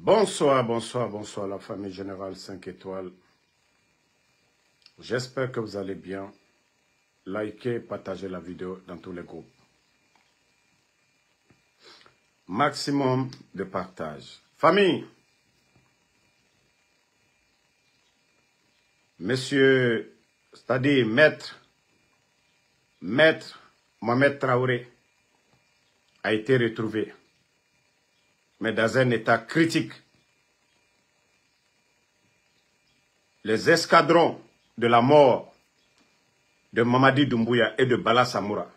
Bonsoir, bonsoir, bonsoir la famille Générale 5 étoiles. J'espère que vous allez bien. Likez, partagez la vidéo dans tous les groupes. Maximum de partage. Famille, monsieur, c'est-à-dire maître Mohamed Traoré a été retrouvé, mais dans un état critique. Les escadrons de la mort de Mamadi Doumbouya et de Bala Samoura.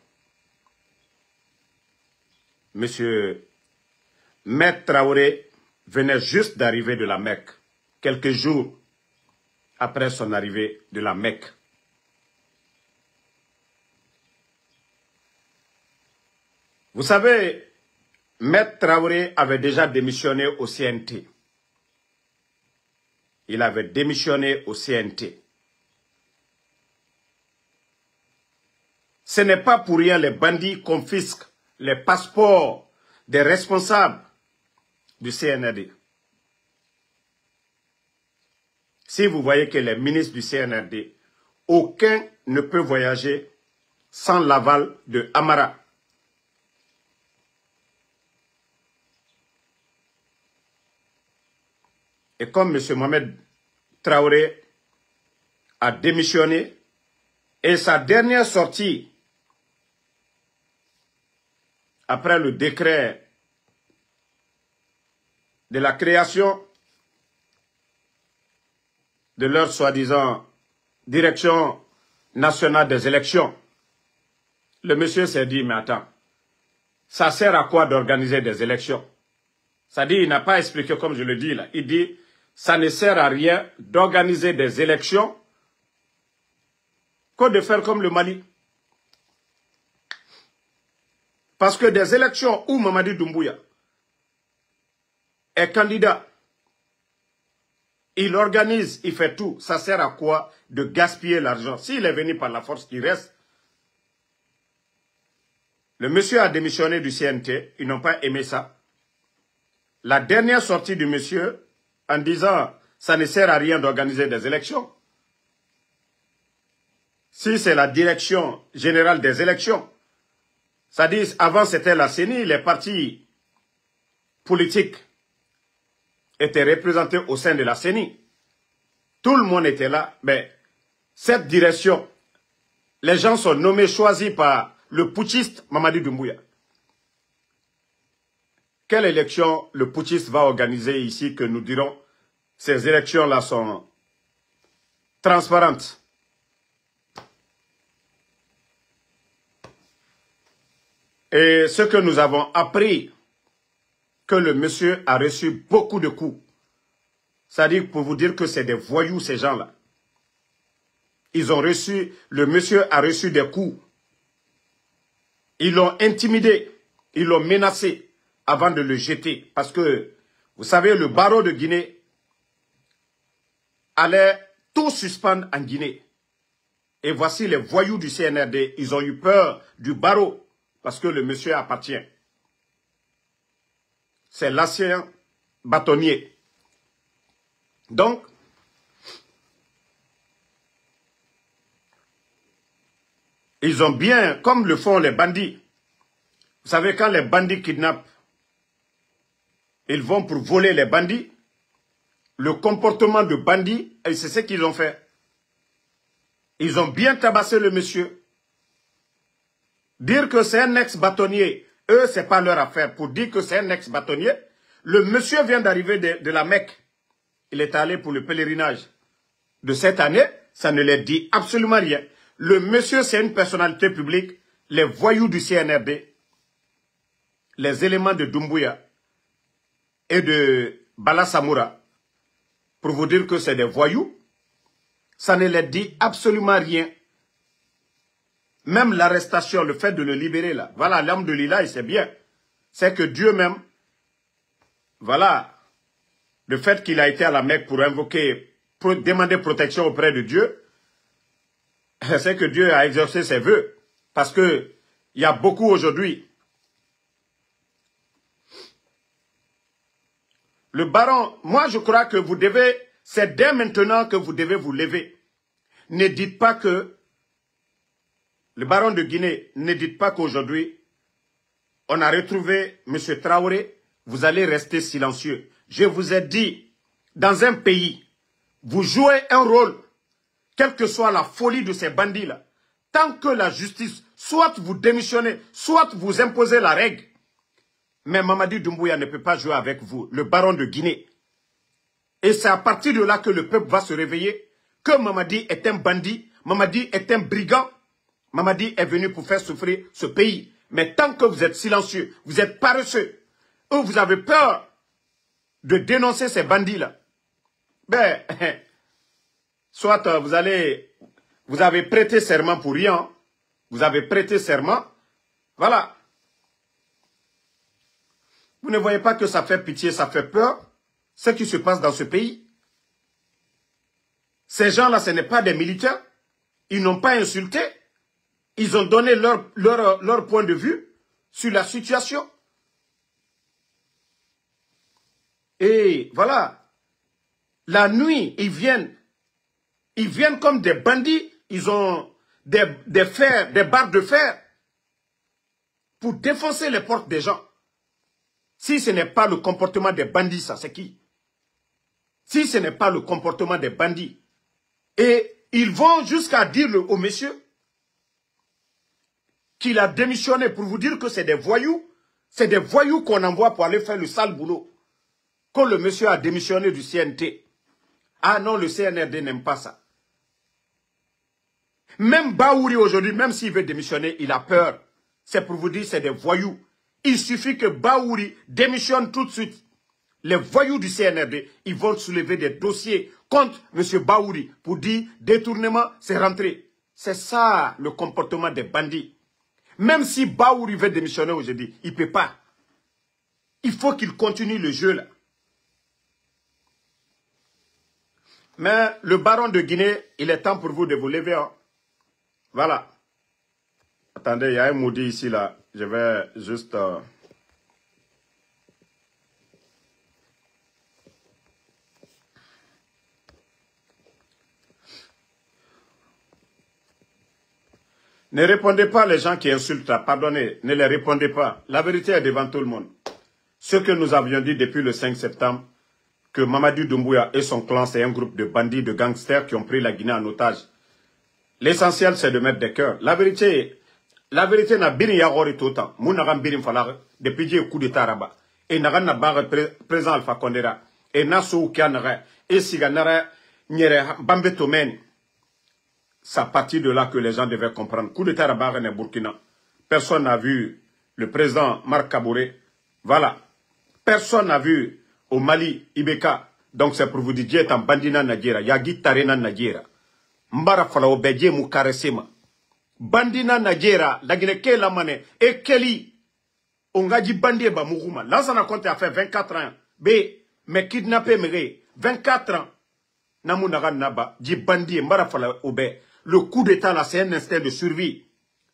Monsieur Maître Traoré venait juste d'arriver de la Mecque, quelques jours après son arrivée de la Mecque. Vous savez, Maître Traoré avait déjà démissionné au CNT. Il avait démissionné au CNT. Ce n'est pas pour rien les bandits confisquent les passeports des responsables du CNRD. Si vous voyez que les ministres du CNRD, aucun ne peut voyager sans l'aval de Amara. Et comme M. Mohamed Traoré a démissionné, et sa dernière sortie, après le décret de la création de leur soi-disant direction nationale des élections, le monsieur s'est dit, mais attends, ça sert à quoi d'organiser des élections? Ça dit, il n'a pas expliqué comme je le dis là. Il dit, ça ne sert à rien d'organiser des élections que de faire comme le Mali. Parce que des élections où Mamadi Doumbouya est candidat, il organise, il fait tout. Ça sert à quoi de gaspiller l'argent? S'il est venu par la force, il reste. Le monsieur a démissionné du CNT, ils n'ont pas aimé ça. La dernière sortie du monsieur, en disant, ça ne sert à rien d'organiser des élections. Si c'est la direction générale des élections, ça dit, avant c'était la CENI, les partis politiques étaient représentés au sein de la CENI. Tout le monde était là, mais cette direction, les gens sont nommés, choisis par le putschiste Mamadi Doumbouya. Quelle élection le putschiste va organiser ici que nous dirons, ces élections-là sont transparentes? Et ce que nous avons appris, que le monsieur a reçu beaucoup de coups. C'est-à-dire pour vous dire que c'est des voyous ces gens-là. Ils ont reçu, le monsieur a reçu des coups. Ils l'ont intimidé, ils l'ont menacé avant de le jeter. Parce que, vous savez, le barreau de Guinée allait tout suspendre en Guinée. Et voici les voyous du CNRD, ils ont eu peur du barreau. Parce que le monsieur appartient. C'est l'ancien bâtonnier. Donc, ils ont bien, comme le font les bandits. Vous savez, quand les bandits kidnappent, ils vont pour voler les bandits. Le comportement de bandits, et c'est ce qu'ils ont fait. Ils ont bien tabassé le monsieur. Dire que c'est un ex-bâtonnier, eux, ce n'est pas leur affaire. Pour dire que c'est un ex-bâtonnier, le monsieur vient d'arriver de la Mecque. Il est allé pour le pèlerinage de cette année. Ça ne leur dit absolument rien. Le monsieur, c'est une personnalité publique. Les voyous du CNRD, les éléments de Doumbouya et de Bala Samoura, pour vous dire que c'est des voyous, ça ne leur dit absolument rien. Même l'arrestation, le fait de le libérer là, voilà, l'homme de Lila, il sait bien. C'est que Dieu même, voilà, le fait qu'il a été à la Mecque pour invoquer, pour demander protection auprès de Dieu, c'est que Dieu a exaucé ses vœux. Parce que il y a beaucoup aujourd'hui. Le baron, moi je crois que vous devez, c'est dès maintenant que vous devez vous lever. Ne dites pas que, le baron de Guinée, ne dites pas qu'aujourd'hui, on a retrouvé M. Traoré, vous allez rester silencieux. Je vous ai dit, dans un pays, vous jouez un rôle, quelle que soit la folie de ces bandits-là, tant que la justice, soit vous démissionnez, soit vous imposez la règle, mais Mamadi Doumbouya ne peut pas jouer avec vous, le baron de Guinée. Et c'est à partir de là que le peuple va se réveiller, que Mamadi est un bandit, Mamadi est un brigand, Mamadi est venu pour faire souffrir ce pays. Mais tant que vous êtes silencieux, vous êtes paresseux, ou vous avez peur de dénoncer ces bandits-là, ben, soit vous avez prêté serment pour rien, vous avez prêté serment, voilà. Vous ne voyez pas que ça fait pitié, ça fait peur, ce qui se passe dans ce pays. Ces gens-là, ce n'est pas des militaires, ils n'ont pas insulté, ils ont donné leur point de vue sur la situation. Et voilà, la nuit, ils viennent comme des bandits, ils ont des barres de fer pour défoncer les portes des gens. Si ce n'est pas le comportement des bandits, ça c'est qui? Si ce n'est pas le comportement des bandits, et ils vont jusqu'à dire au monsieur qu'il a démissionné pour vous dire que c'est des voyous qu'on envoie pour aller faire le sale boulot. Quand le monsieur a démissionné du CNT, ah non, le CNRD n'aime pas ça. Même Baouri aujourd'hui, même s'il veut démissionner, il a peur. C'est pour vous dire, c'est des voyous. Il suffit que Baouri démissionne tout de suite. Les voyous du CNRD, ils vont soulever des dossiers contre M. Baouri pour dire détournement, c'est rentré. C'est ça le comportement des bandits. Même si Baouri veut démissionner aujourd'hui, il ne peut pas. Il faut qu'il continue le jeu là. Mais le baron de Guinée, il est temps pour vous de vous lever. Hein. Voilà. Attendez, il y a un maudit ici là. Je vais juste... Ne répondez pas les gens qui insultent, pardonnez, ne les répondez pas. La vérité est devant tout le monde. Ce que nous avions dit depuis le 5 septembre, que Mamadi Doumbouya et son clan, c'est un groupe de bandits, de gangsters qui ont pris la Guinée en otage. L'essentiel, c'est de mettre des cœurs. La vérité n'a bini yagori tout le temps. Moun n'a bini falare depuis le coup d'état rabat. Et n'a pas barre présent Alpha Condera. Et n'a sou kianere. Et si ganara nyere bambe tomen. C'est à partir de là que les gens devaient comprendre. Coup d'état rabat n'est Burkina. Personne n'a vu le président Marc Kabouré. Voilà. Personne n'a vu au Mali, Ibeka. Donc c'est pour vous dire, Dieu est en bandina Nadjera. Yagi Tarena Nadjera. Mbara fala obeje mu karesema. Bandina Nadjera, lagine ke la mane, et Kelly, ongaji bandie ba muguma. Lansana Conté a fait 24 ans. Mais kidnappé mere, 24 ans. Namunaga naba, di bandie, mbara fala obe. Le coup d'état là, c'est un instinct de survie.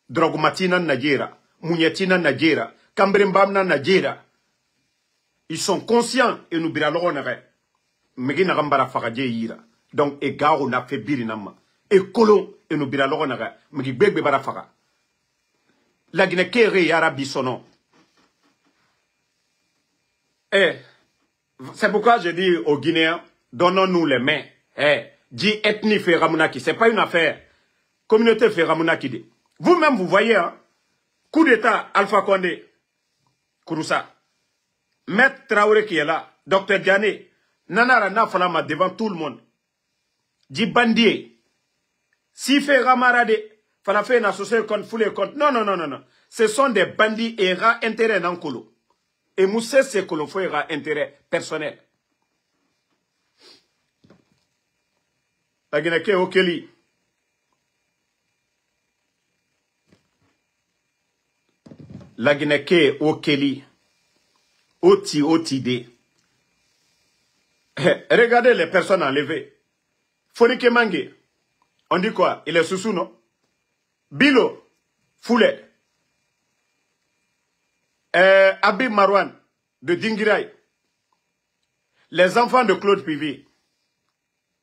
Drogumatina Nadjera, Mouniatina Nadjera, Kambrimbamna Nadjera. Ils sont conscients et nous biralogonere. Megina gambara fagadje yira. Donc, et garo n'a fait birinama. Et colon et nous biralogonere. Megi bebe barafaga. La Guinée kere yara bisono. Eh, c'est pourquoi je dis aux Guinéens, donnons-nous les mains. Eh, dit ethnie Ferramounaki. C'est pas une affaire. Communauté Ferramounaki. Vous-même, vous voyez, hein. Coup d'état, Alpha Condé. Kouroussa. Maître Traoré qui est là, Dr Diané, Nanara Nafalama devant tout le monde. Dit bandier. Si fait Ramarade, fala fait une association contre foulé contre. Non, non, non, non, non. Ce sont des bandits et ra intérêt dans Kolo. Et Moussé, c'est que l'on fait intérêt personnel. La Guinée au Kelly. La Guinée au Kelly. OTD. Regardez les personnes enlevées. Fonike Mange. On dit quoi? Il est sous non? Bilo. Foulet. Abib Marwan. De Dingirai. Les enfants de Claude Pivi,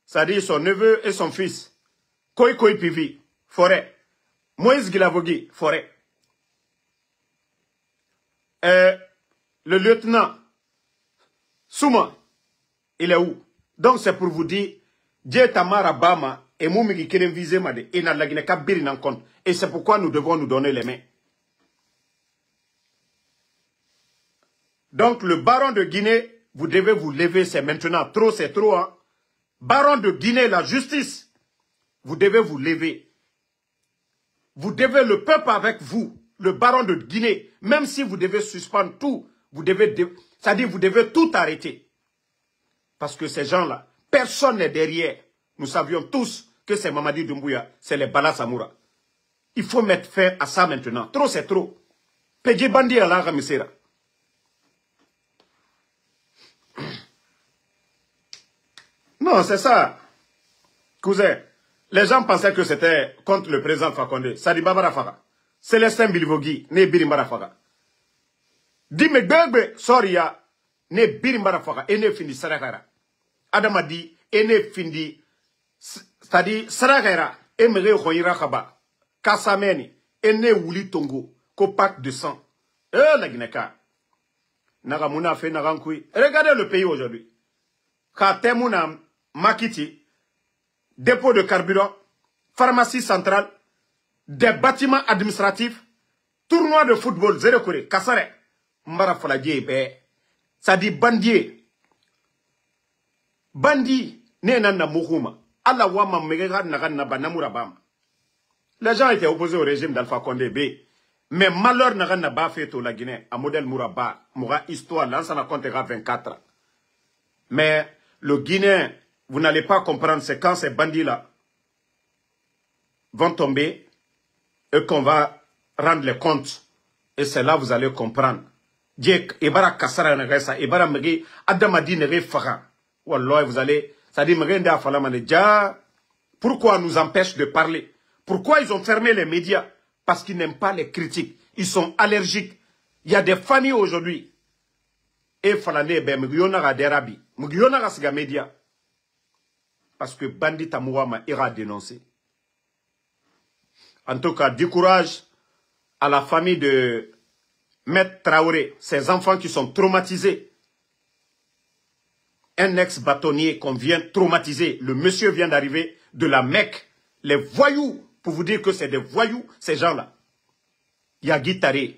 c'est-à-dire son neveu et son fils, Koi Pivi, forêt. Moïse Guilavogui, forêt. Le lieutenant Souma, il est où? Donc c'est pour vous dire, Dieu Tamara Bama et Moumiki Keren Vizé Made, et n'a la Guinée Kabiri en compte. Et c'est pourquoi nous devons nous donner les mains. Donc le baron de Guinée, vous devez vous lever, c'est maintenant. Trop, c'est trop. Hein? Baron de Guinée, la justice, vous devez vous lever. Vous devez le peuple avec vous, le baron de Guinée, même si vous devez suspendre tout, vous devez, c'est-à-dire vous devez tout arrêter. Parce que ces gens-là, personne n'est derrière. Nous savions tous que c'est Mamadi Doumbouya, c'est les Bala Samoura. Il faut mettre fin à ça maintenant. Trop, c'est trop. Peggy Bandi à la Ramisera. Non, c'est ça. Cousin, les gens pensaient que c'était contre le président Fakonde. Sadi Babara Faga. Célestin Bilvogi, né Birimbara Faga. Dime Gbegbe, Soria, né Birimbara Faga, et né Findi Sarakara. Adama dit, et né Findi, c'est-à-dire Sarakara, et Mere Khoira Khaba, Kassameni, et né Wuli Tongo, Kopak de sang. La Guineka. Nagamuna fait Narankoui. Regardez le pays aujourd'hui. Katemuna Makiti, dépôt de carburant, pharmacie centrale, des bâtiments administratifs, tournoi de football, zéro Corée, Kassare, Mbara Faladie, ça dit bandier. Bandi, Nenana Mouhouma, Allah Wama Megara Nagana Banamura Bam. Les gens étaient opposés au régime d'Alpha Condé B. Mais malheur n'a pas fait au la Guinée, à modèle Mouraba, Moura histoire, là, ça n'a comptera 24. Mais le Guinéen, vous n'allez pas comprendre, c'est quand ces bandits-là vont tomber et qu'on va rendre les comptes. Et c'est là que vous allez comprendre. Djek, Ebara Kassara Nagasa, Ebara Megi, Adamadi Nere Faga. Wallah, vous allez, ça dit Mrenda Falamanedja. Pourquoi nous empêche de parler? Pourquoi ils ont fermé les médias? Parce qu'ils n'aiment pas les critiques. Ils sont allergiques. Il y a des familles aujourd'hui. Et Falane, ben, Mugionara Derabi, Mugionara Siga Média. Parce que Bandit Amouama ira dénoncer. En tout cas, du courage à la famille de Maître Traoré, ces enfants qui sont traumatisés. Un ex-bâtonnier qu'on vient traumatiser. Le monsieur vient d'arriver de la Mecque. Les voyous, pour vous dire que c'est des voyous, ces gens-là. Yagi Tare,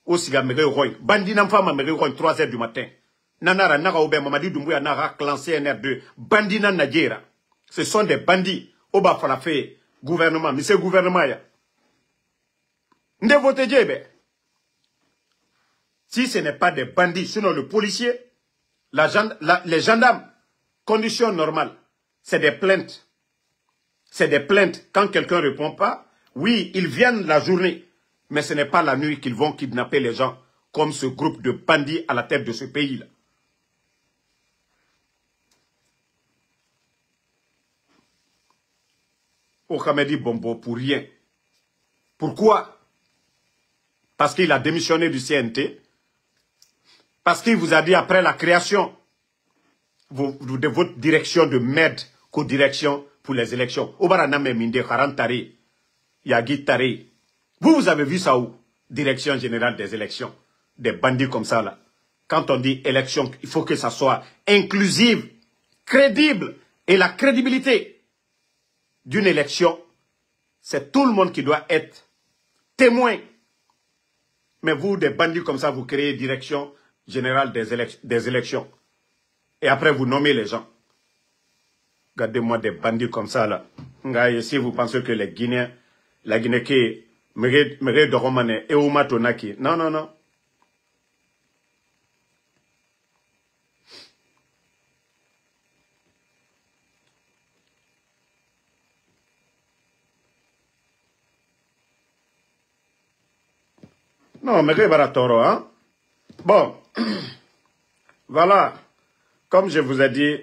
Osiga Mere Roy, Bandi Namfama Mere Roy, 3 h du matin. Nanara Naga Obe Mamadi Doumbouya Nara clancé NR2. Bandina Nadjera. Ce sont des bandits. Oba Falafé, gouvernement, monsieur gouvernement ya. Nde vote Djebe. Si ce n'est pas des bandits, sinon le policier, les gendarmes, conditions normales, c'est des plaintes. C'est des plaintes. Quand quelqu'un ne répond pas, oui, ils viennent la journée. Mais ce n'est pas la nuit qu'ils vont kidnapper les gens, comme ce groupe de bandits à la tête de ce pays-là. Okamedi Bombo pour rien. Pourquoi? Parce qu'il a démissionné du CNT. Parce qu'il vous a dit après la création de votre direction de MED, co-direction pour les élections. Obaraname Minde Harantare, Yagi Tare. Vous avez vu ça où? Direction générale des élections. Des bandits comme ça là. Quand on dit élection, il faut que ça soit inclusive, crédible. Et la crédibilité d'une élection, c'est tout le monde qui doit être témoin. Mais vous, des bandits comme ça, vous créez direction générale des élections. Et après, vous nommez les gens. Regardez-moi des bandits comme ça là. Si vous pensez que les Guinéens, la Guinée qui Méré de Romane et Ouma Tonaki. Non, non, non. Non, Méré Baratoro, hein. Bon. Voilà. Comme je vous ai dit,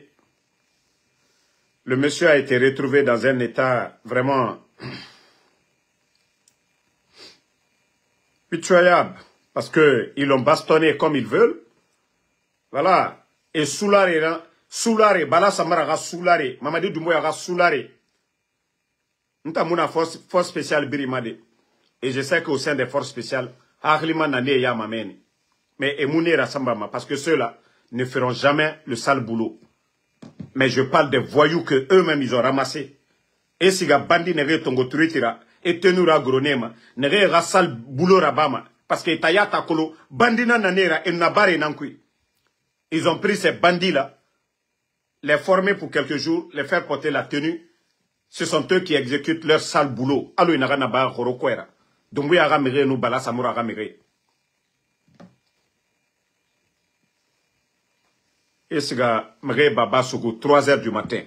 le monsieur a été retrouvé dans un état vraiment pitoyable, parce qu'ils l'ont bastonné comme ils veulent. Voilà. Et Soulare, Bala Samara ga Soulare, Mamadi Doumbouya ga Soulare. Nous avons une force spéciale Birimade. Et je sais qu'au sein des forces spéciales, Ahlima Nane ya Mameni. Mais Emoune Rassambama, parce que ceux-là ne feront jamais le sale boulot. Mais je parle des voyous que eux-mêmes ils ont ramassés. Et si les bandits n'avaient tongo turitira, et tenura gronema, n'avaient pas sale boulot rabama, parce que Taya Takolo, bandina nanera et nabare nankui. Ils ont pris ces bandits-là, les former pour quelques jours, les faire porter la tenue. Ce sont eux qui exécutent leur sale boulot. Alors ils n'ont pas horokwera. Donc oui, aramere nous bala samura aramere. Et ce gars, mre baba sugu 3 heures du matin.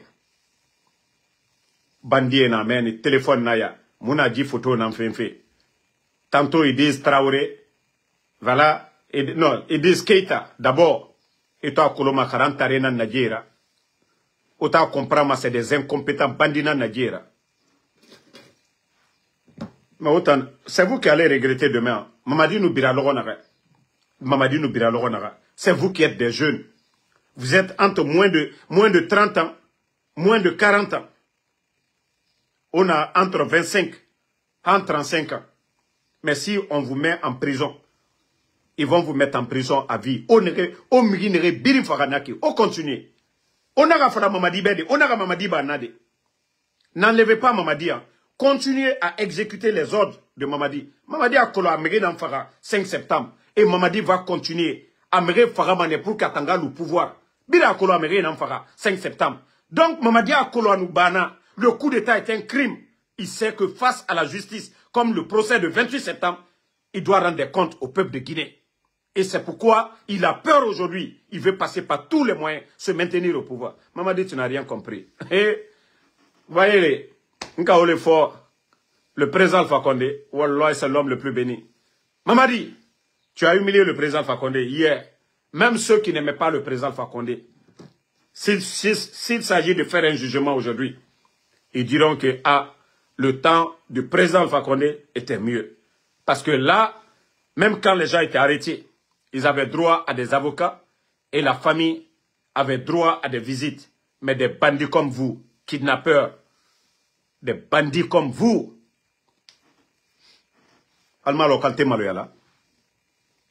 Bandit na men, téléphone naya, mouna dit photo nan fait. Tantôt ils disent Traoré, voilà, non, ils disent Keita, d'abord, et toi, Koloma 40 arena Nadjera. Autant comprendre, c'est des incompétents bandits na Nadjera. Mais autant, c'est vous qui allez regretter demain. Mamadi nous bira l'oronara. Mamadi nous bira l'oronara. C'est vous qui êtes des jeunes. Vous êtes entre moins de 30 ans, moins de 40 ans. On a entre 25 et 35 ans. Mais si on vous met en prison, ils vont vous mettre en prison à vie. On continue. On a fait Mamadi Bede, on a Mamadi Banade. N'enlevez pas Mamadi. Continuez à exécuter les ordres de Mamadi. Mamadi a collé à Méré Namfara 5 septembre. Et Mamadi va continuer à Méré Faramane pour qu'Atanga le pouvoir. Bira a collé à Méré Namfara 5 septembre. Donc Mamadi a collé à Noubana. Le coup d'État est un crime. Il sait que face à la justice, comme le procès de 28 septembre, il doit rendre des comptes au peuple de Guinée. Et c'est pourquoi il a peur aujourd'hui. Il veut passer par tous les moyens, se maintenir au pouvoir. Mamadi, tu n'as rien compris. Et, voyez-les, le président Alpha Condé, Wallah, c'est l'homme le plus béni. Mamadi, tu as humilié le président Alpha Condé hier. Même ceux qui n'aimaient pas le président Alpha Condé, s'il s'agit de faire un jugement aujourd'hui, ils diront que le temps du président Alpha Condé était mieux. Parce que là, même quand les gens étaient arrêtés, ils avaient droit à des avocats et la famille avait droit à des visites. Mais des bandits comme vous, kidnappeurs, des bandits comme vous, Alma localité maloyala,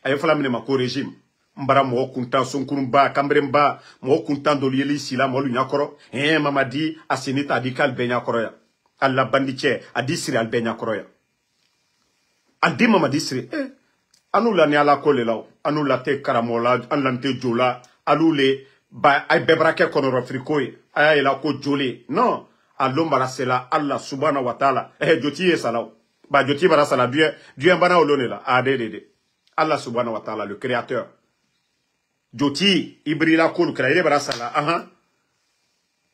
aye flamine ma régime, mbara mo kuntan sonkurumba, kambremba, mo kuntan dolieli sila mo lunyakoro, Mamadi asinita adikal benyakoroya. Allah bandiche adisiri al benyakoroya. Adi Mamadi siri, anou la ni ala kole la, anou la te karamola, an lante jola, alou le, ay bebrake konoro frikoy, ay la ko jole. Non, alombara sela Allah subhanahu wa ta'ala, joti e salaw. Ba joti bara sala, Dieu bana olone la, adede. Allah subhanahu wa ta'ala, le créateur. Joti, ibrila ko le créateur bara sala,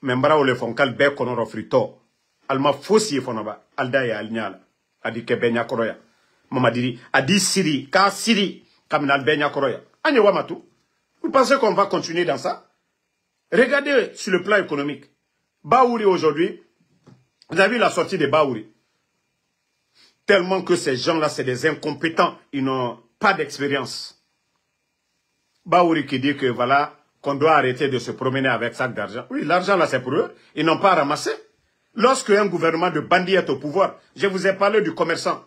membara ole fonkal be konoro frito. Alma fossi fonaba, alda ya alnyala, adi ke benya koroya. Mamadi adi siri, ka siri, kaminal benya koroya. Anye wamatu. Vous pensez qu'on va continuer dans ça? Regardez sur le plan économique. Baouri aujourd'hui, vous avez vu la sortie de Baouri. Tellement que ces gens-là, c'est des incompétents. Ils n'ont pas d'expérience. Baouri qui dit que voilà, qu'on doit arrêter de se promener avec sac d'argent. Oui, l'argent là, c'est pour eux. Ils n'ont pas ramassé. Lorsque un gouvernement de bandits est au pouvoir, je vous ai parlé du commerçant.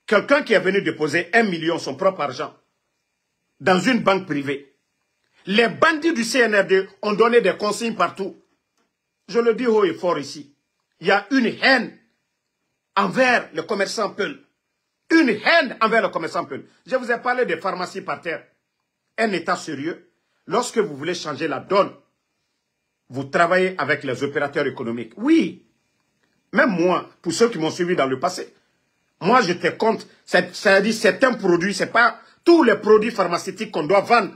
Quelqu'un qui est venu déposer 1 million, son propre argent, dans une banque privée. Les bandits du CNRD ont donné des consignes partout. Je le dis haut et fort ici. Il y a une haine envers le commerçant Peul. Une haine envers le commerçant Peul. Je vous ai parlé des pharmacies par terre. Un état sérieux. Lorsque vous voulez changer la donne, vous travaillez avec les opérateurs économiques. Oui. Même moi, pour ceux qui m'ont suivi dans le passé, moi j'étais contre, c'est-à-dire certains produits, c'est pas tous les produits pharmaceutiques qu'on doit vendre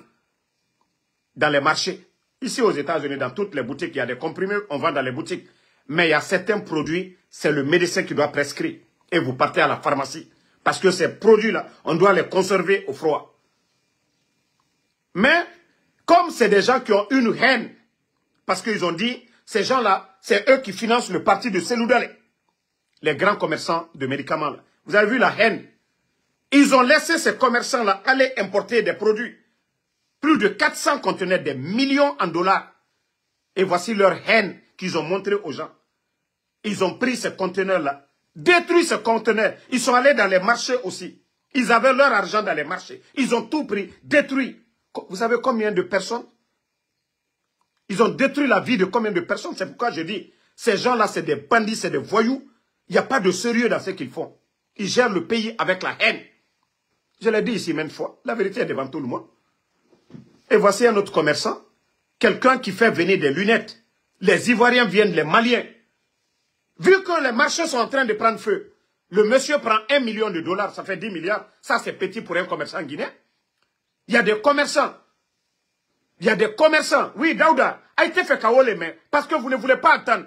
dans les marchés. Ici aux États-Unis, dans toutes les boutiques, il y a des comprimés, on vend dans les boutiques. Mais il y a certains produits, c'est le médecin qui doit prescrire. Et vous partez à la pharmacie. Parce que ces produits-là, on doit les conserver au froid. Mais, comme c'est des gens qui ont une haine, parce qu'ils ont dit, ces gens-là, c'est eux qui financent le parti de Seloudale. Les grands commerçants de médicaments. Là. Vous avez vu la haine. Ils ont laissé ces commerçants-là aller importer des produits Plus de 400 conteneurs, des millions en dollars. Et voici leur haine qu'ils ont montré aux gens. Ils ont pris ces conteneurs-là, détruit ces conteneurs. Ils sont allés dans les marchés aussi. Ils avaient leur argent dans les marchés. Ils ont tout pris, détruit. Vous savez combien de personnes? Ils ont détruit la vie de combien de personnes? C'est pourquoi je dis, ces gens-là, c'est des bandits, c'est des voyous. Il n'y a pas de sérieux dans ce qu'ils font. Ils gèrent le pays avec la haine. Je l'ai dit ici maintes fois. La vérité est devant tout le monde. Et voici un autre commerçant. Quelqu'un qui fait venir des lunettes. Les Ivoiriens viennent, les Maliens. Vu que les marchés sont en train de prendre feu, le monsieur prend 1 million de dollars, ça fait 10 milliards. Ça, c'est petit pour un commerçant guinéen. Il y a des commerçants. Il y a des commerçants. Oui, Daouda a été fait KO les mains parce que vous ne voulez pas attendre.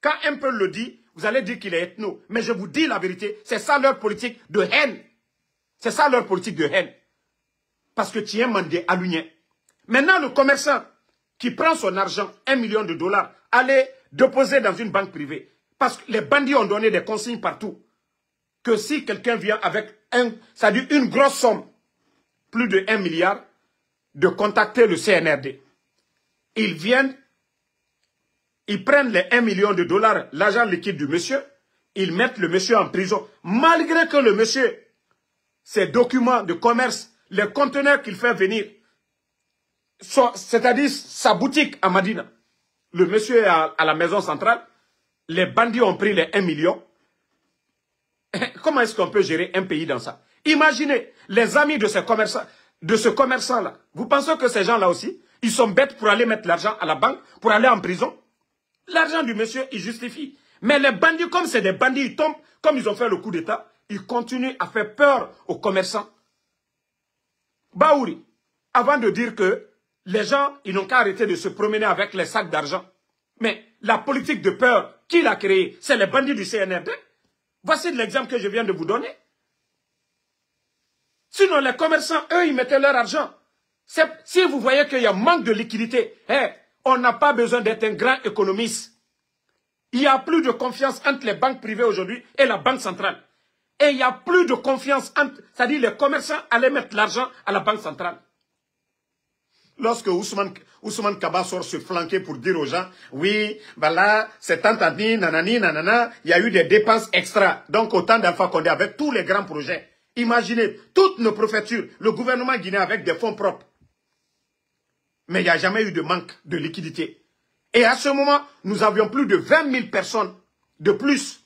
Quand un peu le dit, vous allez dire qu'il est ethno. Mais je vous dis la vérité, c'est ça leur politique de haine. C'est ça leur politique de haine. Parce que tu es mandé à l'union. Maintenant, le commerçant qui prend son argent, 1 million de dollars, allait déposer dans une banque privée. Parce que les bandits ont donné des consignes partout. Que si quelqu'un vient avec c'est-à-dire une grosse somme, plus de 1 milliard, de contacter le CNRD. Ils viennent, ils prennent les 1 million de dollars, l'argent liquide du monsieur, ils mettent le monsieur en prison. Malgré que le monsieur, ses documents de commerce, les conteneurs qu'il fait venir, c'est-à-dire sa boutique à Madina, le monsieur est à la maison centrale, les bandits ont pris les 1 million. Comment est-ce qu'on peut gérer un pays dans ça? Imaginez les amis de ce commerçant-là. Vous pensez que ces gens-là aussi, ils sont bêtes pour aller mettre l'argent à la banque, pour aller en prison? L'argent du monsieur, il justifie. Mais les bandits, comme c'est des bandits, ils tombent, comme ils ont fait le coup d'État, ils continuent à faire peur aux commerçants. Baouri, avant de dire que les gens, ils n'ont qu'à arrêter de se promener avec les sacs d'argent. Mais la politique de peur, qui l'a créée? C'est les bandits du CNRD. Voici l'exemple que je viens de vous donner. Sinon, les commerçants, eux, ils mettaient leur argent. Si vous voyez qu'il y a manque de liquidité, on n'a pas besoin d'être un grand économiste. Il n'y a plus de confiance entre les banques privées aujourd'hui et la banque centrale. Et il n'y a plus de confiance entre, c'est-à-dire les commerçants allaient mettre l'argent à la banque centrale. Lorsque Ousmane Kaba sort se flanquer pour dire aux gens, oui, voilà, c'est tant dit, nanani, nanana, il y a eu des dépenses extra. Donc autant d'Alpha Condé avec tous les grands projets. Imaginez, toutes nos préfectures, le gouvernement guinéen avec des fonds propres. Mais il n'y a jamais eu de manque de liquidité. Et à ce moment, nous avions plus de 20 000 personnes de plus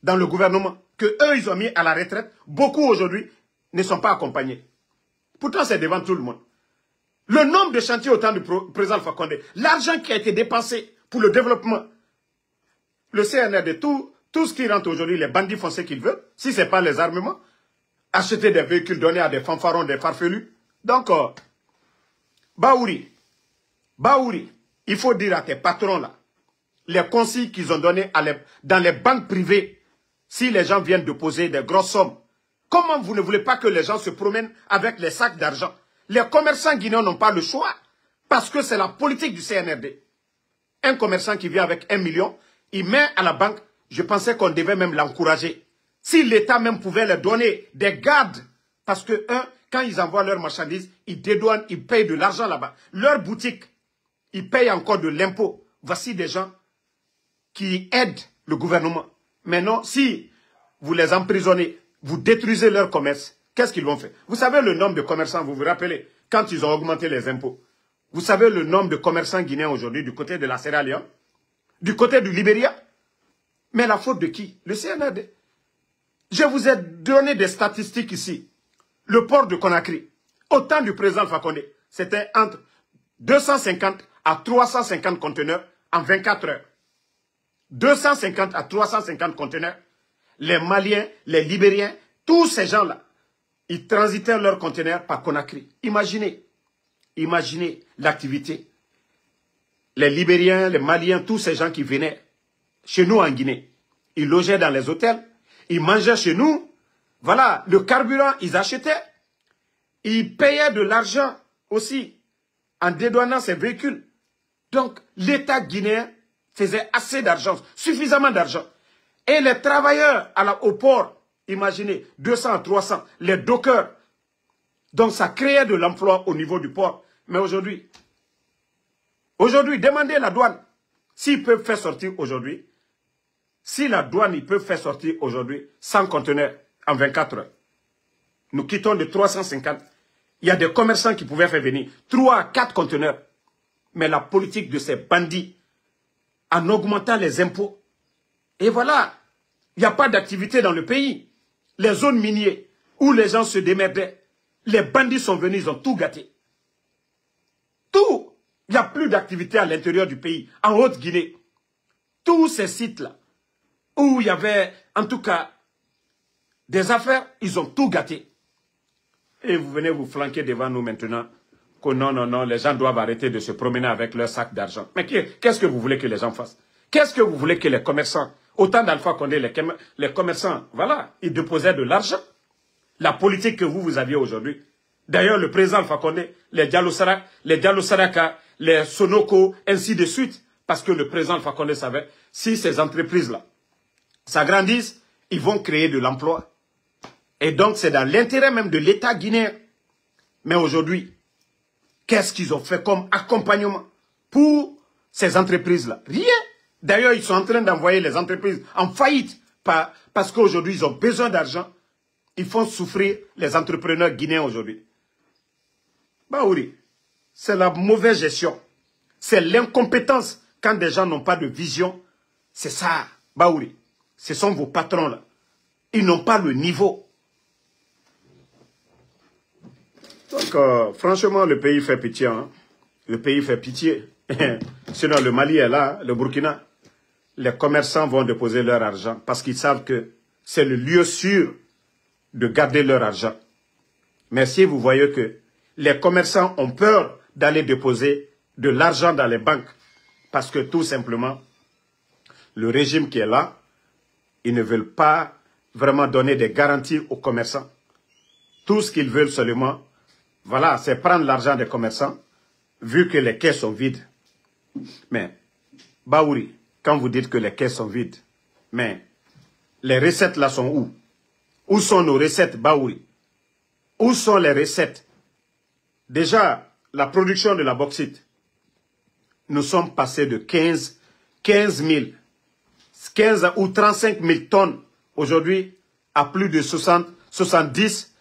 dans le gouvernement que eux, ils ont mis à la retraite. Beaucoup aujourd'hui ne sont pas accompagnés. Pourtant, c'est devant tout le monde. Le nombre de chantiers au temps du président Alpha Condé, l'argent qui a été dépensé pour le développement, le CNRD, tout ce qui rentre aujourd'hui, les bandits font ce qu'ils veulent, si ce n'est pas les armements, acheter des véhicules donnés à des fanfarons, des farfelus. Donc, Baouri, il faut dire à tes patrons là, les consignes qu'ils ont données dans les banques privées, si les gens viennent déposer des grosses sommes, comment vous ne voulez pas que les gens se promènent avec les sacs d'argent? Les commerçants guinéens n'ont pas le choix parce que c'est la politique du CNRD. Un commerçant qui vient avec 1 million, il met à la banque, je pensais qu'on devait même l'encourager. Si l'État même pouvait leur donner des gardes, parce que, quand ils envoient leurs marchandises, ils dédouanent, ils payent de l'argent là-bas. Leur boutique, ils payent encore de l'impôt. Voici des gens qui aident le gouvernement. Mais non, si vous les emprisonnez, vous détruisez leur commerce, qu'est-ce qu'ils vont faire? Vous savez le nombre de commerçants, vous vous rappelez, quand ils ont augmenté les impôts. Vous savez le nombre de commerçants guinéens aujourd'hui du côté de la Sierra Leone, du côté du Libéria. Mais la faute de qui? Le CNRD. Je vous ai donné des statistiques ici. Le port de Conakry, au temps du président Alpha Condé, c'était entre 250 à 350 conteneurs en 24 heures. 250 à 350 conteneurs. Les Maliens, les Libériens, tous ces gens-là, ils transitaient leurs conteneurs par Conakry. Imaginez l'activité. Les Libériens, les Maliens, tous ces gens qui venaient chez nous en Guinée, ils logeaient dans les hôtels, ils mangeaient chez nous. Voilà, le carburant, ils achetaient. Ils payaient de l'argent aussi en dédouanant ces véhicules. Donc, l'État guinéen faisait assez d'argent, suffisamment d'argent. Et les travailleurs au port, imaginez, 200 à 300, les dockers. Donc, ça créait de l'emploi au niveau du port. Mais aujourd'hui, demandez la douane. S'ils peuvent faire sortir aujourd'hui, si la douane, ils peuvent faire sortir aujourd'hui 100 conteneurs en 24 heures, nous quittons de 350. Il y a des commerçants qui pouvaient faire venir 3 à 4 conteneurs. Mais la politique de ces bandits, en augmentant les impôts, et voilà, il n'y a pas d'activité dans le pays. Les zones minières où les gens se démerdaient, les bandits sont venus, ils ont tout gâté. Tout. Il n'y a plus d'activité à l'intérieur du pays, en Haute-Guinée. Tous ces sites-là, où il y avait, en tout cas, des affaires, ils ont tout gâté. Et vous venez vous flanquer devant nous maintenant, que non, non, non, les gens doivent arrêter de se promener avec leur sac d'argent. Mais qu'est-ce que vous voulez que les gens fassent? Qu'est-ce que vous voulez que les commerçants, autant d'Alpha Condé, les commerçants, voilà, ils déposaient de l'argent. La politique que vous aviez aujourd'hui. D'ailleurs, le président Alpha Condé, les Diallo Saraka, les Sonoko, ainsi de suite, parce que le président Alpha Condé savait, si ces entreprises-là s'agrandissent, ils vont créer de l'emploi. Et donc, c'est dans l'intérêt même de l'État guinéen. Mais aujourd'hui, qu'est-ce qu'ils ont fait comme accompagnement pour ces entreprises-là? Rien. D'ailleurs, ils sont en train d'envoyer les entreprises en faillite parce qu'aujourd'hui, ils ont besoin d'argent. Ils font souffrir les entrepreneurs guinéens aujourd'hui. Baouri, c'est la mauvaise gestion. C'est l'incompétence quand des gens n'ont pas de vision. C'est ça, Baouri. Ce sont vos patrons-là. Ils n'ont pas le niveau. Donc, franchement, le pays fait pitié. Hein? Le pays fait pitié. Sinon, le Mali est là, le Burkina. Les commerçants vont déposer leur argent parce qu'ils savent que c'est le lieu sûr de garder leur argent. Mais si vous voyez que les commerçants ont peur d'aller déposer de l'argent dans les banques parce que tout simplement, le régime qui est là, ils ne veulent pas vraiment donner des garanties aux commerçants. Tout ce qu'ils veulent seulement, voilà, c'est prendre l'argent des commerçants, vu que les caisses sont vides. Mais, Baouri, quand vous dites que les caisses sont vides, mais les recettes là sont où? Où sont nos recettes, Baouri? Où sont les recettes? Déjà, la production de la bauxite, nous sommes passés de 15 ou 35 000 tonnes aujourd'hui à plus de 60, 70.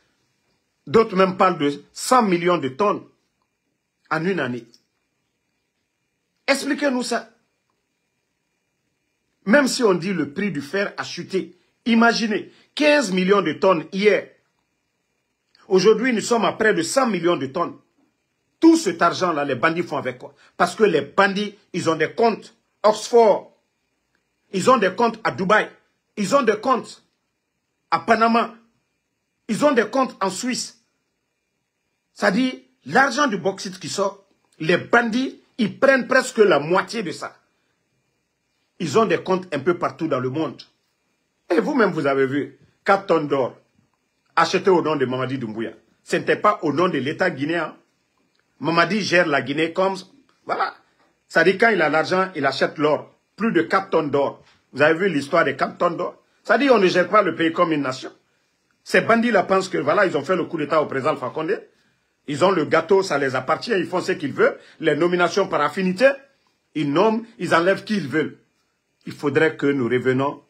D'autres même parlent de 100 millions de tonnes en une année. Expliquez-nous ça. Même si on dit le prix du fer a chuté, imaginez, 15 millions de tonnes hier. Aujourd'hui, nous sommes à près de 100 millions de tonnes. Tout cet argent-là, les bandits font avec quoi? Parce que les bandits, ils ont des comptes Oxford. Ils ont des comptes à Dubaï. Ils ont des comptes à Panama. Ils ont des comptes en Suisse. C'est-à-dire, l'argent du bauxite qui sort, les bandits, ils prennent presque la moitié de ça. Ils ont des comptes un peu partout dans le monde. Et vous-même, vous avez vu, 4 tonnes d'or achetées au nom de Mamadi Doumbouya. Ce n'était pas au nom de l'État guinéen. Mamadi gère la Guinée comme... Voilà. C'est-à-dire, quand il a l'argent, il achète l'or. Plus de 4 tonnes d'or. Vous avez vu l'histoire des 4 tonnes d'or? C'est-à-dire, on ne gère pas le pays comme une nation. Ces bandits-là pensent que, voilà, ils ont fait le coup d'État au président Alpha Condé. Ils ont le gâteau, ça les appartient, ils font ce qu'ils veulent. Les nominations par affinité, ils nomment, ils enlèvent qui ils veulent. Il faudrait que nous revenons,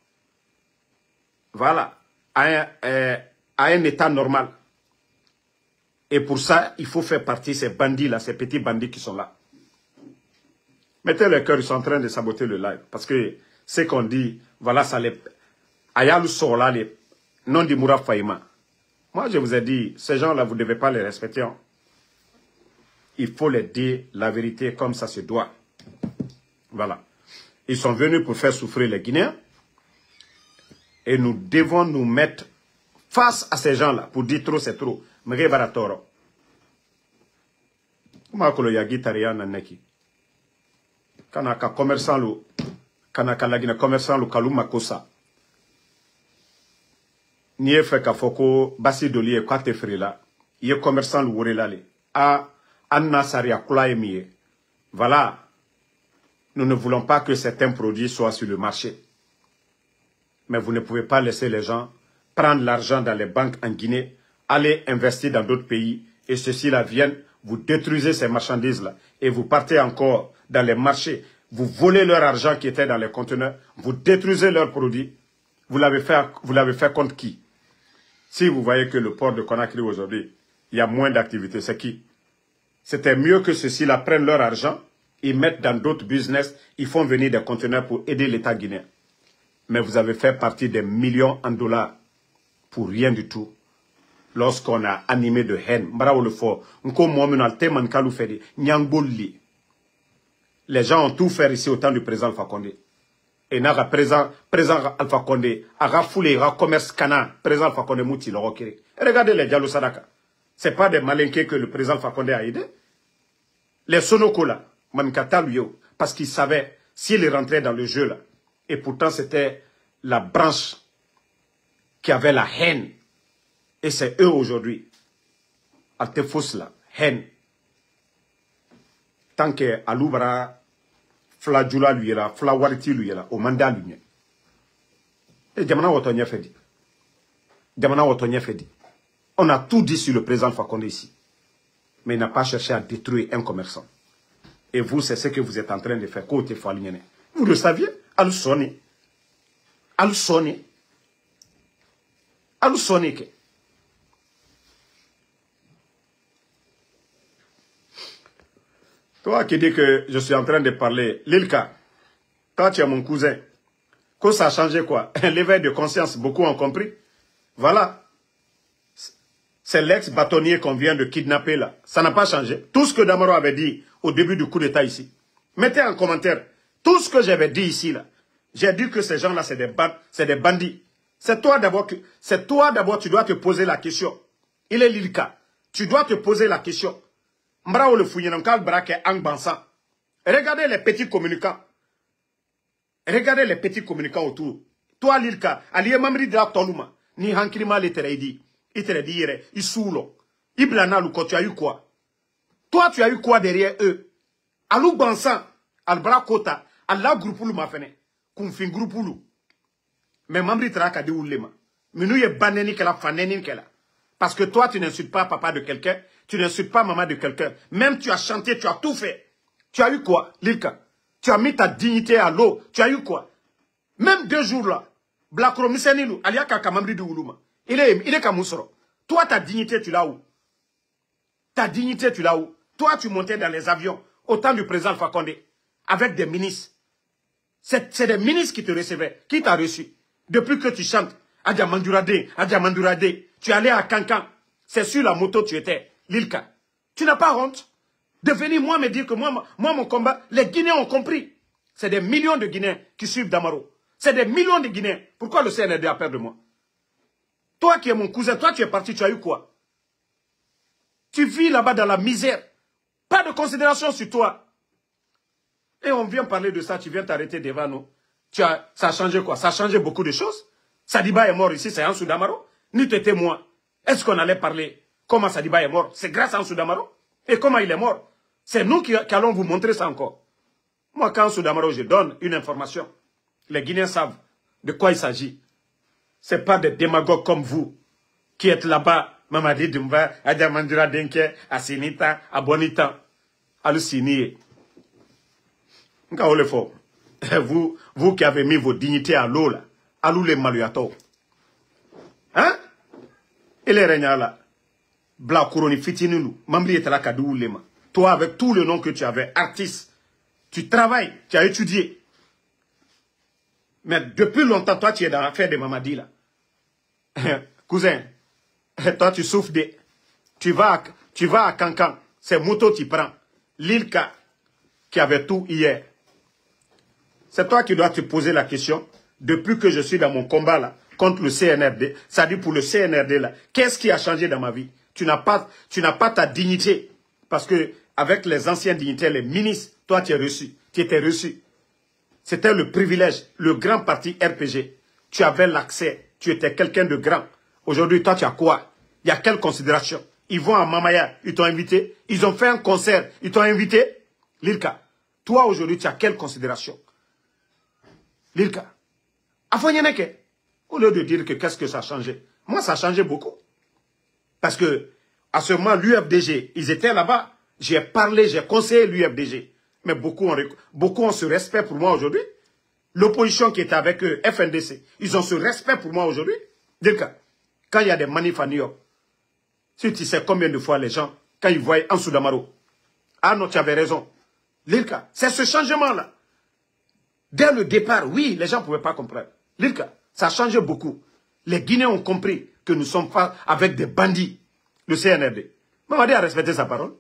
voilà, à un état normal. Et pour ça, il faut faire partie de ces bandits-là, ces petits bandits qui sont là. Mettez le cœur, ils sont en train de saboter le live. Parce que ce qu'on dit, voilà, ça les... Ayalou Sola, les non du Moura Faïma. Moi, je vous ai dit, ces gens-là, vous ne devez pas les respecter. Hein. Il faut les dire la vérité comme ça se doit. Voilà. Ils sont venus pour faire souffrir les Guinéens. Et nous devons nous mettre face à ces gens-là pour dire trop, c'est trop. Mre baratoro. Comment que le yagi taria naneki? Kanaka commerçant lo, kanaka lagina commerçant lo kaluma kosa. Niye fait ka foko basi doli e kwate frila. Ye commerçant lo wore lale. A anna saria kula emiye. Voilà. Nous ne voulons pas que certains produits soient sur le marché. Mais vous ne pouvez pas laisser les gens prendre l'argent dans les banques en Guinée, aller investir dans d'autres pays, et ceux-ci là viennent vous détruisez ces marchandises-là et vous partez encore dans les marchés, vous volez leur argent qui était dans les conteneurs, vous détruisez leurs produits, vous l'avez fait contre qui? Si vous voyez que le port de Conakry aujourd'hui, il y a moins d'activité, c'est qui? C'était mieux que ceux-ci-là prennent leur argent, ils mettent dans d'autres business, ils font venir des conteneurs pour aider l'État guinéen. Mais vous avez fait partie des millions en dollars pour rien du tout. Lorsqu'on a animé de haine, les gens ont tout fait ici au temps du président Alpha Condé. Et n'a président Alpha Condé, a foulé, a commerce cana, président Alpha Condé mouti le rokiri. Regardez les Diallo Sadaka. Ce n'est pas des malinqués que le président Alpha Condé a aidé. Les Sonoko là, Mankata lui, parce qu'il savait s'il rentrait dans le jeu là. Et pourtant c'était la branche qui avait la haine. Et c'est eux aujourd'hui. Altefos là, haine. Tant que Aloubra, Fladjula lui là, Flawariti lui là, au mandat lui. Et Diamana Wotonia fait dit. Diamana Wotonia fait dit. On a tout dit sur le président Fakonde ici. Mais il n'a pas cherché à détruire un commerçant. Et vous, c'est ce que vous êtes en train de faire. Côté Falignene. Vous le saviez? Alusoni. Alusoni. Alusoni. Toi qui dis que je suis en train de parler, Lilka, toi tu es mon cousin. Que ça a changé quoi? L'éveil de conscience, beaucoup ont compris. Voilà. C'est l'ex-bâtonnier qu'on vient de kidnapper là. Ça n'a pas changé. Tout ce que Damaro avait dit au début du coup d'état ici. Mettez en commentaire. Tout ce que j'avais dit ici là. J'ai dit que ces gens-là, c'est des bandits. C'est toi d'abord, tu dois te poser la question. Il est Lilka. Tu dois te poser la question. Mbrao le fouillenankal brake ang bansan. Regardez les petits communicants. Regardez les petits communicants autour. Toi Lilka, aliye mamri de la toluma. Ni hankirima le tereidi. Il te dit, il soulo. Iblana Luko, tu as eu quoi? Toi, tu as eu quoi derrière eux? Alou Bansan, Albra Kota, Allah Groupoulou m'a fait. Koumfin Groupoulou. Mais Mamri Traka de Oulema. Mais nous, il y a baneni qu'elle a faneni qu'elle a. Parce que toi, tu n'insultes pas papa de quelqu'un, tu n'insultes pas maman de quelqu'un. Même tu as chanté, tu as tout fait. Tu as eu quoi, Lilka? Tu as mis ta dignité à l'eau. Tu as eu quoi? Même 2 jours là, Blakro Misenilu, Alia Kaka Mamri de Oulouma. Il est comme Moussoro. Toi, ta dignité, tu l'as où? Ta dignité, tu l'as où? Toi, tu montais dans les avions au temps du président Alpha Condé avec des ministres. C'est des ministres qui te recevaient. Qui t'a reçu? Depuis que tu chantes, Adja Mandourade, tu es allé à Cancan. C'est sur la moto tu étais, Lilka. Tu n'as pas honte de venir moi me dire que moi mon combat, les Guinéens ont compris. C'est des millions de Guinéens qui suivent Damaro. C'est des millions de Guinéens. Pourquoi le CNRD a peur de moi? Toi qui es mon cousin, toi tu es parti, tu as eu quoi? Tu vis là-bas dans la misère. Pas de considération sur toi. Et on vient parler de ça, tu viens t'arrêter devant nous. Ça a changé quoi? Ça a changé beaucoup de choses. Sadiba est mort ici, c'est Ansou Damaro. Ni t'étais moi. Est-ce qu'on allait parler comment Sadiba est mort? C'est grâce à Ansou Damaro. Et comment il est mort? C'est nous qui allons vous montrer ça encore. Moi, quand Ansou Damaro, je donne une information. Les Guinéens savent de quoi il s'agit. Ce n'est pas des démagogues comme vous qui êtes là-bas. Mamadi Dumba, Adjamandura Denke, Asinita, Abonita, Alusini. Vous qui avez mis vos dignités à l'eau là, Alou les maluato. Hein? Et les régnats là, Blakouroni Fitinulu, Mamri et la Kadou Lema. Toi, avec tout le nom que tu avais, artiste, tu travailles, tu as étudié. Mais depuis longtemps, toi, tu es dans l'affaire de Mamadi là. Cousin, toi, tu souffres de... Tu vas à Cancan, c'est moto tu prends. Lilka, qui avait tout hier. C'est toi qui dois te poser la question. Depuis que je suis dans mon combat là, contre le CNRD, ça dit pour le CNRD là, qu'est-ce qui a changé dans ma vie? Tu n'as pas ta dignité. Parce que avec les anciens dignitaires, les ministres, toi tu es reçu. Tu étais reçu. C'était le privilège, le grand parti RPG. Tu avais l'accès, tu étais quelqu'un de grand. Aujourd'hui, toi tu as quoi? Il y a quelle considération? Ils vont à Mamaya, ils t'ont invité. Ils ont fait un concert, ils t'ont invité. Lilka, toi aujourd'hui tu as quelle considération? Lilka, Afonyeneke, au lieu de dire que qu'est-ce que ça a changé, moi ça a changé beaucoup. Parce que, à ce moment, l'UFDG, ils étaient là-bas. J'ai parlé, j'ai conseillé l'UFDG. Mais beaucoup ont ce respect pour moi aujourd'hui. L'opposition qui est avec eux, FNDC, ils ont ce respect pour moi aujourd'hui. Quand il y a des manifs à New York, si tu sais combien de fois les gens, quand ils voient Ansou Damaro, ah non, tu avais raison. Lilka, c'est ce changement-là. Dès le départ, oui, les gens ne pouvaient pas comprendre. Lilka, ça a changé beaucoup. Les Guinéens ont compris que nous sommes pas avec des bandits, le CNRD. Mamadi a respecté sa parole.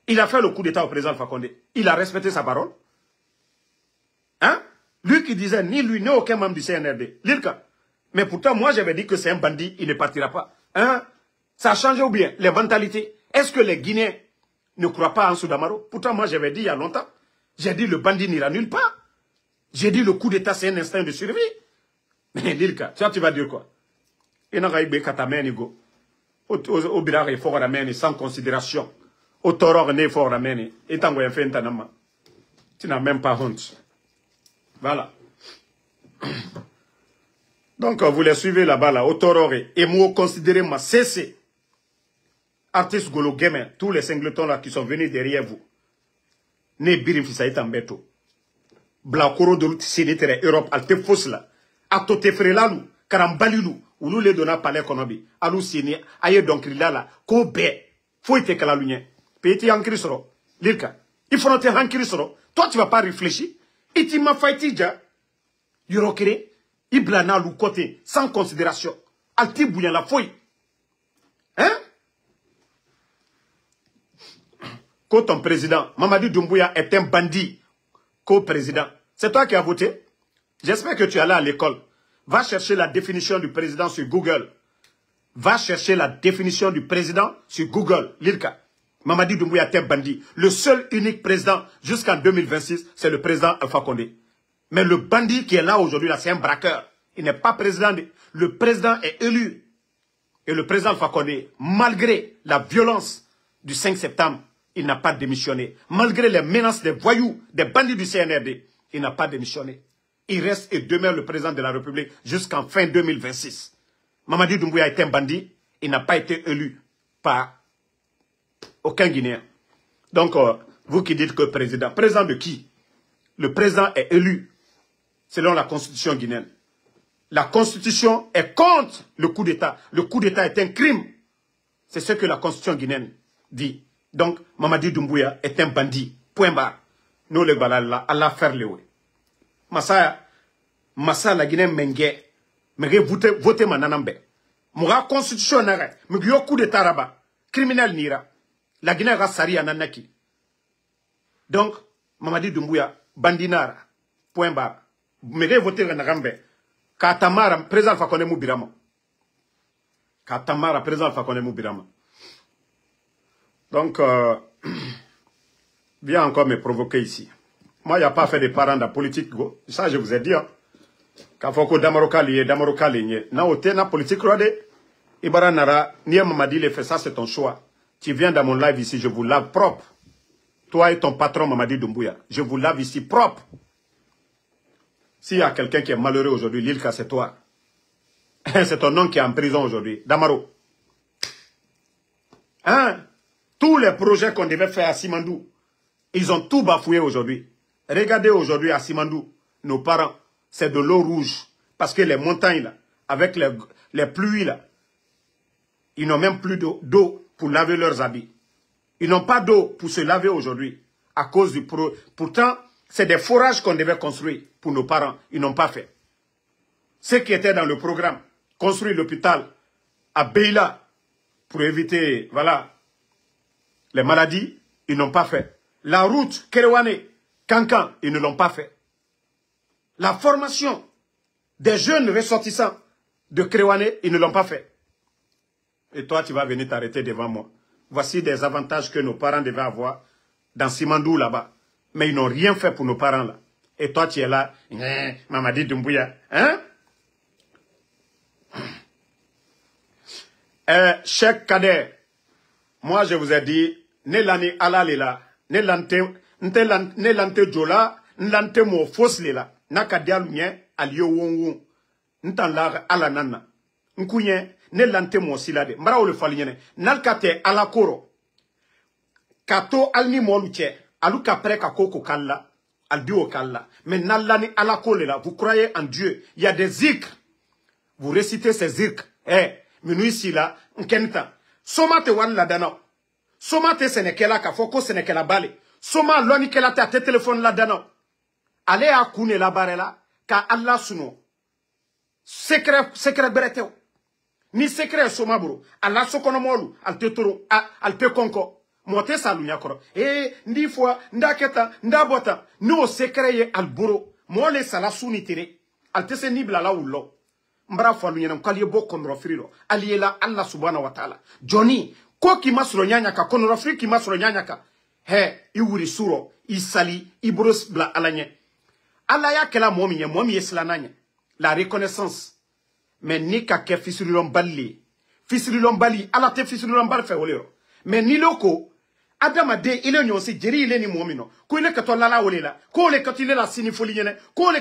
Il a fait le coup d'État au président Alpha Condé. Il a respecté sa parole. Hein? Lui qui disait ni lui ni aucun membre du CNRD. Lilka. Mais pourtant, moi, j'avais dit que c'est un bandit, il ne partira pas. Hein? Ça a changé ou bien? Les mentalités. Est-ce que les Guinéens ne croient pas en Ansou Damaro? Pourtant, moi, j'avais dit il y a longtemps. J'ai dit le bandit n'ira nulle part. J'ai dit le coup d'État, c'est un instinct de survie. Mais Lilka, tu vas dire quoi? Il n'a pas eu de au birare fort ramène sans considération. Au taureau né fort ramène. Et tant qu'on fait un tanama. Tu n'as même pas honte. Voilà. Donc, vous les suivez là-bas, là, au taureau. Et moi, considérez ma cessé. Artiste Golo Gamer, tous les singletons là qui sont venus derrière vous. Ne birim fisaïta mbeto. Blakoro de l'outil sénétere Europe, alte fausse là. Atote frelalu, karambalilu, ou nous les donna palais konobi. Alou séné, aye donc là, ko be. Faut être kalalunye. Peti ankrisoro. Lilka. Il faut noter ankrisoro. Toi, tu vas pas réfléchir. Et tu m'as fait déjà. Yorokere. Iblana lou côté, sans considération. Alti bouillant la fouille. Hein? Que ton président, Mamadi Doumbouya, est un bandit. Co-président. C'est toi qui as voté? J'espère que tu es allé à l'école. Va chercher la définition du président sur Google. Va chercher la définition du président sur Google. Lilka. Mamadi Doumbouya est un bandit. Le seul unique président jusqu'en 2026, c'est le président Alpha Condé. Mais le bandit qui est là aujourd'hui, là, c'est un braqueur. Il n'est pas président. Le président est élu. Et le président Alpha Condé, malgré la violence du 5 septembre, il n'a pas démissionné. Malgré les menaces des voyous, des bandits du CNRD, il n'a pas démissionné. Il reste et demeure le président de la République jusqu'en fin 2026. Mamadi Doumbouya est un bandit. Il n'a pas été élu par aucun Guinéen. Donc, vous qui dites que président, président de qui? Le président est élu selon la constitution guinéenne. La constitution est contre le coup d'État. Le coup d'État est un crime. C'est ce que la constitution guinéenne dit. Donc, Mamadi Doumbouya est un bandit. Point barre. Nous le balala, Allah faire le way. Massa la Guinée mengue. Mais voter mananambe. Moura constitution nara. Mais yo coup d'État raba. Criminel nira. La Guinée rasari ananaki. Donc, Mamadi Doumbouya, bandinara. Point barre. Mais voter narambe. Katamara, président Fakone Moubirama. Katamara, président Fakone Moubirama. Donc, viens encore me provoquer ici. Moi, il n'y a pas fait de parents de la politique. Ça, je vous ai dit. Quand faut que Damaroka liye. Na ote na politique rode. Ibara nara, Nia Mamadi le fait ça, c'est ton choix. Tu viens dans mon live ici, je vous lave propre. Toi et ton patron Mamadi Doumbouya. Je vous lave ici propre. S'il y a quelqu'un qui est malheureux aujourd'hui, Lilka, c'est toi. C'est ton nom qui est en prison aujourd'hui. Damaro. Hein? Tous les projets qu'on devait faire à Simandou, ils ont tout bafoué aujourd'hui. Regardez aujourd'hui à Simandou, nos parents, c'est de l'eau rouge. Parce que les montagnes, là, avec les pluies, là, ils n'ont même plus d'eau pour laver leurs habits. Ils n'ont pas d'eau pour se laver aujourd'hui. À cause du... Pourtant, c'est des forages qu'on devait construire pour nos parents. Ils n'ont pas fait. Ceux qui étaient dans le programme, construire l'hôpital à Beila pour éviter, voilà, les maladies, ils n'ont pas fait. La route Kerewane, Kankan, ils ne l'ont pas fait. La formation des jeunes ressortissants de Kerewane, ils ne l'ont pas fait. Et toi, tu vas venir t'arrêter devant moi. Voici des avantages que nos parents devaient avoir dans Simandou là-bas. Mais ils n'ont rien fait pour nos parents là. Et toi, tu es là, Mamadi Doumbouya. Hein? Cheikh Kader, moi je vous ai dit, ne lani ala lela, ne lante jola, ne lante mo fos lela, naka dialunye, alio wonwon, ntan la ala nana, nkunye, ne lante mo silade, mara ou le faligne, nalkate ala koro. kato alni moluche, alou kapre kako kalla, aldi o kalla. Mais nalla ni ala kole là, vous croyez en Dieu. Il y a des zikrs. Vous récitez ces zikrs. Minu ici là, nkenta. Soma te wan la dana. Soma te senekela ka foko senekela bale. Soma loni kela te téléphone la dana. Allez à kune la barela, ka Allah suno. Secret bereteo. Ni secret soma bro. Allah sokono molu, al te toro, al te konko. Mote salu nyakoro. Ndi fois, nda keta, nda bota. No secret ye al buro. Mole sala suni tere. Al te se nibla la ulo. Mbra falu nyana mkali bo konro friro. Aliela Allah subhanahu wa ta'ala. Johnny, ko ki masro nyanyaka, konro fri ki masro nyanyaka. Iwuri suro, isali, ibros bla alanye. Allah ya kela momi eslananye. La reconnaissance. Mais ni ka ke fisirilon bali. Fisirilon bali, ala te fisirilon bali fe oleo. Mais ni loko, Adama de ile nyonsi jeri ile ni momino. Ko ile kato lala olela. Ko ile kato ile la sinifoli nyene. Ko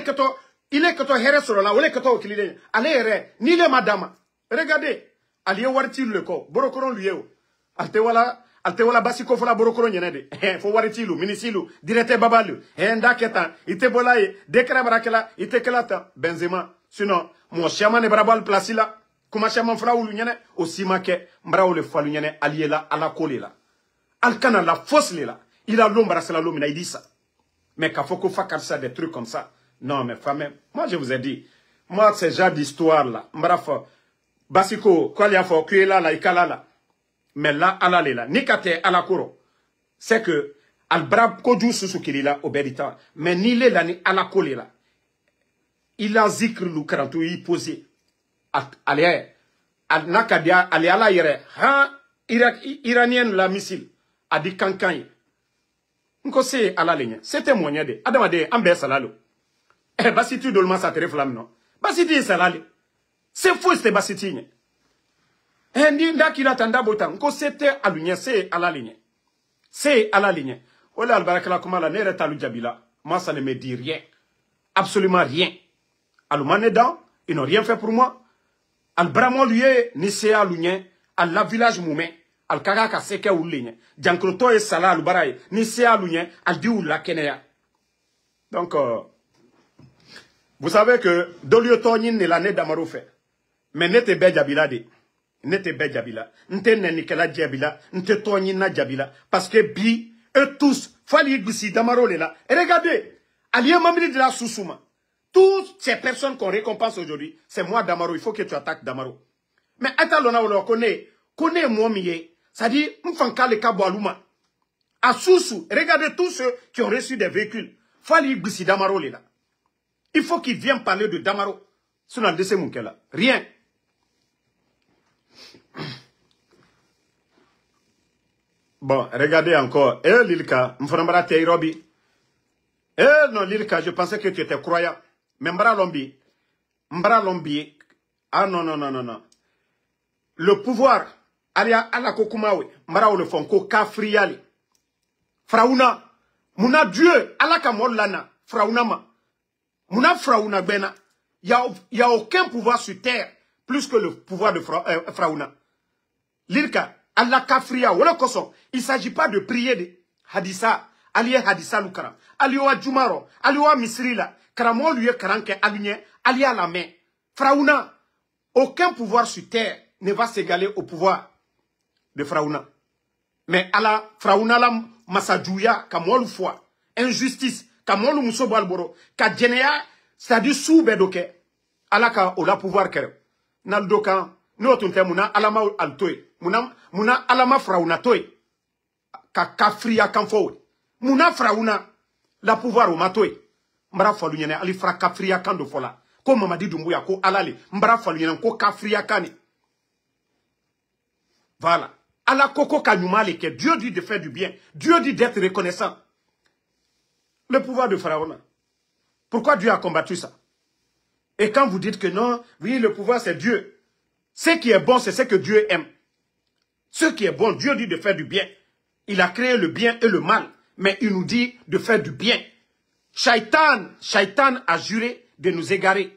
ile kato here soro la. Ole kato okilile. Ale re, ni le madama. Regardez. Aliye wariti le ko. Borokoron luyeo. Alte wala basi ko fola borokoron nyene de. Fo wariti lu, minisilu, direte babalu. Nda keta, ite bolaye, dekra barakela, ite kelata. Benzema. Sinon, mon chaman ne brabal place là. Kuma chaman fla ulu nyene. Osima ke, mbra ole falu nyene, aliye la, ala kole la. Alkana la fausse là. Il a l'ombre à la lomina, il dit ça. Mais quand faut qu'on fasse ça, des trucs comme ça. Non, mais femme, moi je vous ai dit, moi c'est genre d'histoire là. Bref, Basiko, quoi il y a fait, qu'il là, ikala là. Mais là, alale là, nikate alakoro. C'est que, albrab koju susu kili là, obérita. Mais ni le là, ni alakole là. Il a zikr lu karantou, il posé. Allez, nakadia, allez ala yere. Ha, iranienne la missile. A dit kankan. Nko se ala ligne. C'était moyen de. Adamade, ambe salalo. Basiti dolma sa tere flam non. Basiti salale. C'est faux c'était basiti. Ndi ndakila tanda bota. Nko c'était alunya c'est ala ligne. C'est ala ligne. Ola albarakala kuma la nere talu jabila. Moi ça ne me dit rien. Absolument rien. Alumane dan, ils n'ont rien fait pour moi. Albramo lui ni c'est alunya. Al la village moumé. Al kaka ka seke ouligne. Jankroto e sala al baraye. Ni se alunye, al di ou la kenea. Donc, vous savez que Dolio Tonin ne l'année d'Amaro fait. Mais n'était be jabila de. N'était be jabila. N'te nenikela jabila. N'te Tonin na jabila. Parce que bi, eux tous, fali gussi d'Amaro là. Et regardez, allié mamili de la Sousouma. Toutes ces personnes qu'on récompense aujourd'hui, c'est moi d'Amaro. Il faut que tu attaques d'Amaro. Mais atalona ou le connaît moi miye. C'est-à-dire, m'fankale kabo aluma. À Soussou, regardez tous ceux qui ont reçu des véhicules. Fali Gussi Damaro là. Il faut qu'ils viennent parler de Damaro. Sinon, de ces là. Rien. Bon, regardez encore. Lilka, m'fanambara Teirobi. Non, Lilka, je pensais que tu étais croyant. Mais Mbra Lombi. Ah non. Le pouvoir. Alia ala kokumawe, mara le fonko kafriali. Frauna, muna Dieu, ala kamolana, frauna ma. Muna frauna bena. Y a aucun pouvoir sur terre plus que le pouvoir de frauna. Lirka, ala kafria, wala koso. Il s'agit pas de prier de hadissa, aliye hadissa lukara. Aliwa jumaro, aliwa misrila, karamo luye karanke aligné, alia la main. Frauna, aucun pouvoir sur terre ne va s'égaler au pouvoir de Frauna. Mais ala Frauna la masadjouya kamolu foi. Injustice kamolu muso balboro. Ka djenea c'est-à-dire sous-bedoke. Ala ka ola pouvoir kere. Naldoka no tunte muna alama altoy. Muna alama Frauna toy. Ka kafria kanfo. Muna Frauna la pouvoir o matoy. Mbra falu nyene ali fra kafria kando fola. Ko Mamadi Doumbouya ko alale. Mbra falu nyene ko kafria kani. Voilà. Allah Koko Kanyumale, que Dieu dit de faire du bien. Dieu dit d'être reconnaissant. Le pouvoir de Pharaon. Pourquoi Dieu a combattu ça? Et quand vous dites que non, oui, le pouvoir c'est Dieu. Ce qui est bon, c'est ce que Dieu aime. Ce qui est bon, Dieu dit de faire du bien. Il a créé le bien et le mal. Mais il nous dit de faire du bien. Shaitan a juré de nous égarer.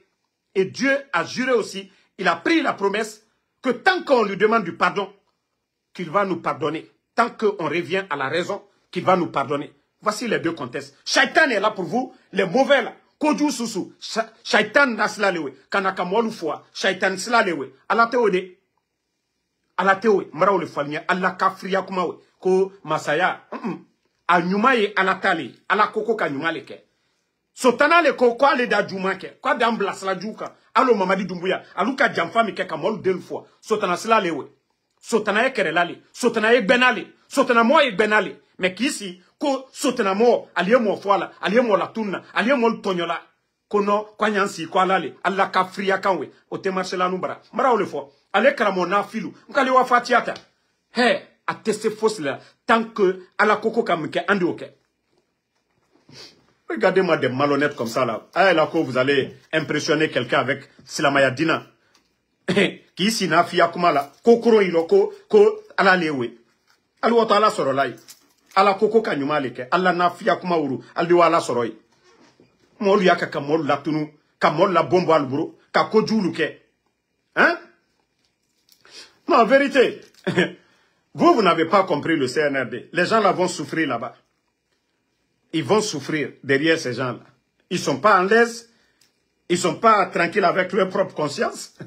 Et Dieu a juré aussi, il a pris la promesse que tant qu'on lui demande du pardon, qu'il va nous pardonner. tant qu'on revient à la raison, qu'il va nous pardonner. Voici les deux contextes. Shaitan est là pour vous, les mauvais là. Koju susu, Shaitan nasla lewe, kanaka molu fois, Shaitan sla lewe, ala teode. Ala tewe, mara ole falnya, ala kafria kumawe, ko masaya, a nyuma ye ala tali, ala koko ka nyuma leke. Sotana le ko kwa le da juma ke, kwa dambla sla juka, alo Mamadi Doumbouya, aluka jamfa mi ke ka molu del fois, sotana sla lewe. Sotana ye kerelali, sotana ye benali, sotana mo ye benali. Mais qu'ici, ko sotana mo, aliye mo foala, aliye mo la tunna, aliye mo tonyola. Kono, kwa nyansi, kwa lali, alla kafria kanwe, ote marche la numbara. Mara ole fo, ale karamo na filu, mkali wa fatiata. He, a tester fausse là, tant que, ala koko kamike, andi oke. Regardez-moi des malhonnêtes comme ça là. Ah, là, vous allez impressionner quelqu'un avec Silamaya Dina. Qui ici n'a fia kuma la, kokoro iloko, ko ala lewe. Alu wata ala sorolai. Ala koko kanyuma leke, ala na fia kuma uru, aldi ala soroi. Molu yaka kamolu la tunu, kamolu la bombo alburo, ka koju ke. Hein? Non, en vérité, vous n'avez pas compris le CNRD. Les gens là vont souffrir là-bas. Ils vont souffrir derrière ces gens-là. Ils ne sont pas en l'aise. Ils ne sont pas tranquilles avec leur propre conscience.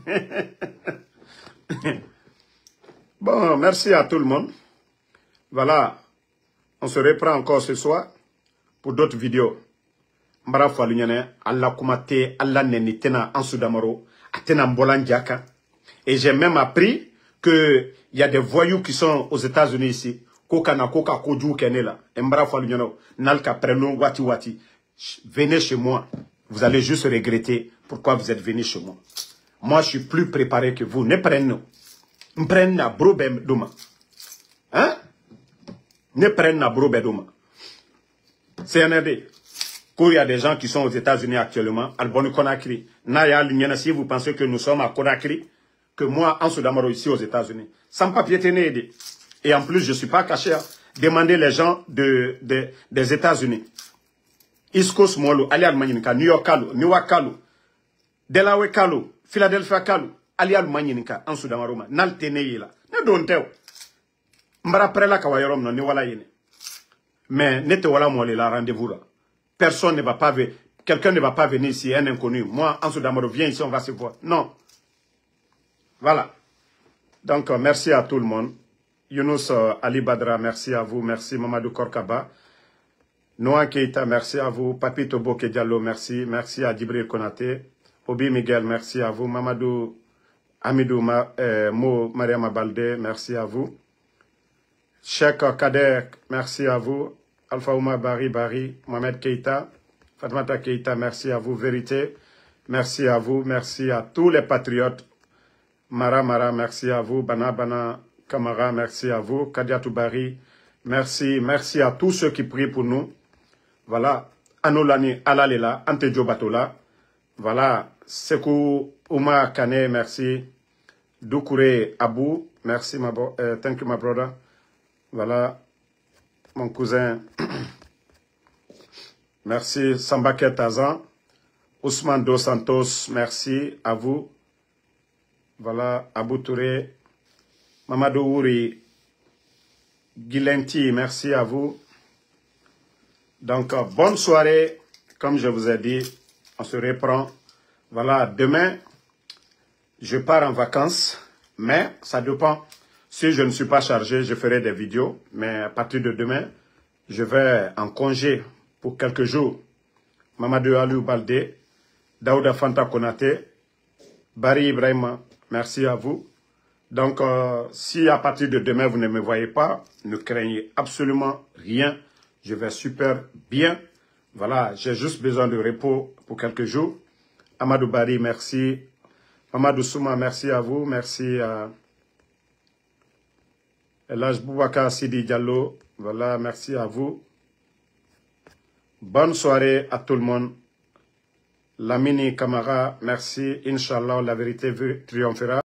Bon, merci à tout le monde. Voilà. On se reprend encore ce soir pour d'autres vidéos. Mbara falunyane, Allah kumate, Allah nenitena ansudamaro, atena mbolandiaka. Et j'ai même appris qu'il y a des voyous qui sont aux États-Unis ici. Koka na koka koju kenela. Mbara falunyane, nalka prenom wati wati. Venez chez moi. Vous allez juste regretter pourquoi vous êtes venus chez moi. Moi, je suis plus préparé que vous. Ne prenez-nous. Ne prenez na brobem doma. Hein? Ne prenez na brobem doma. CNRD. Quand il y a des gens qui sont aux États-Unis actuellement, Alboni Conakry, Naya Lunyana, si vous pensez que nous sommes à Conakry, que moi, en Soudamaro, ici aux États-Unis, sans papier tenez. Et en plus, je ne suis pas caché à demander les gens des États-Unis. East Coast Molo, Ali Almanyinka, New York Kalo, Newark Kalo, Delaware Kalo, Philadelphia Kalo, Ali Almanyinka, en Soudamaro, Nal teneye la. Ne don't tell. Mbara prela kawayorom no ne wala yene. Mais ne te wala mo la rendez-vous là. Personne ne va pas venir. Quelqu'un ne va pas venir ici, un inconnu. Moi, en Soudamaro, viens ici, on va se voir. Non. Voilà. Donc, merci à tout le monde. Younous Ali Badra, merci à vous. Merci Mamadou Korkaba. Noah Keita, merci à vous. Papito Boke Diallo, merci. Merci à Djibril Konaté. Obi Miguel, merci à vous. Mamadou Amidou Mo Mariama Balde, merci à vous. Cheikh Kader, merci à vous. Alpha Ouma Bari, Mohamed Keita, Fatmata Keita, merci à vous. Vérité, merci à vous. Merci à tous les patriotes. Mara, merci à vous. Bana Kamara, merci à vous. Kadiatou Bari, merci. Merci à tous ceux qui prient pour nous. Voilà. Anolani Alalela, Antejo Batola. Voilà. Sekou Ouma Kane, merci. Doukouré Abou, merci. Thank you, my brother. Voilà. Mon cousin, merci. Sambaket Tazan, Ousmane Dos Santos, merci à vous. Voilà, Abou Touré, Mamadou Ouri, Guilenti, merci à vous. Donc, bonne soirée. Comme je vous ai dit, on se reprend. Voilà, demain, je pars en vacances, mais ça dépend. Si je ne suis pas chargé, je ferai des vidéos. Mais à partir de demain, je vais en congé pour quelques jours. Mamadou Aliou Baldé, Daouda Fanta Konaté, Bari Ibrahima, merci à vous. Donc, si à partir de demain, vous ne me voyez pas, ne craignez absolument rien. Je vais super bien. Voilà, j'ai juste besoin de repos pour quelques jours. Amadou Bari, merci. Amadou Souma, merci à vous. Merci à... Elhaj Boubacar Sidi Diallo, voilà, merci à vous. Bonne soirée à tout le monde. Lamini Kamara, merci. Inch'Allah, la vérité triomphera.